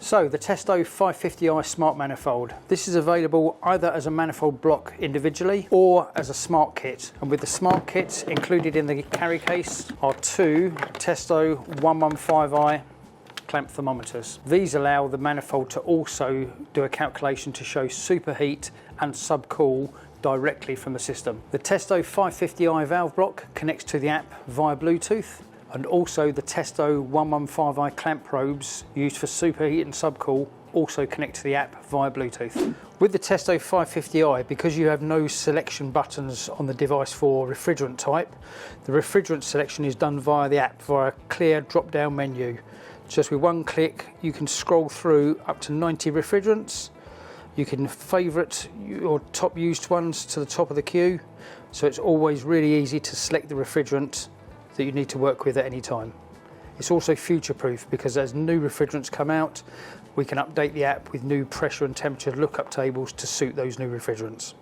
So the Testo 550i Smart Manifold. This is available either as a manifold block individually or as a smart kit. And with the smart kit included in the carry case are two Testo 115i clamp thermometers. These allow the manifold to also do a calculation to show superheat and subcool directly from the system. The Testo 550i valve block connects to the app via Bluetooth, and also the Testo 115i clamp probes used for superheat and subcool also connect to the app via Bluetooth. With the Testo 550i, because you have no selection buttons on the device for refrigerant type, the refrigerant selection is done via the app via a clear drop-down menu. Just with one click you can scroll through up to 90 refrigerants. You can favourite your top used ones to the top of the queue, so it's always really easy to select the refrigerant that you need to work with at any time. It's also future-proof because as new refrigerants come out, we can update the app with new pressure and temperature lookup tables to suit those new refrigerants.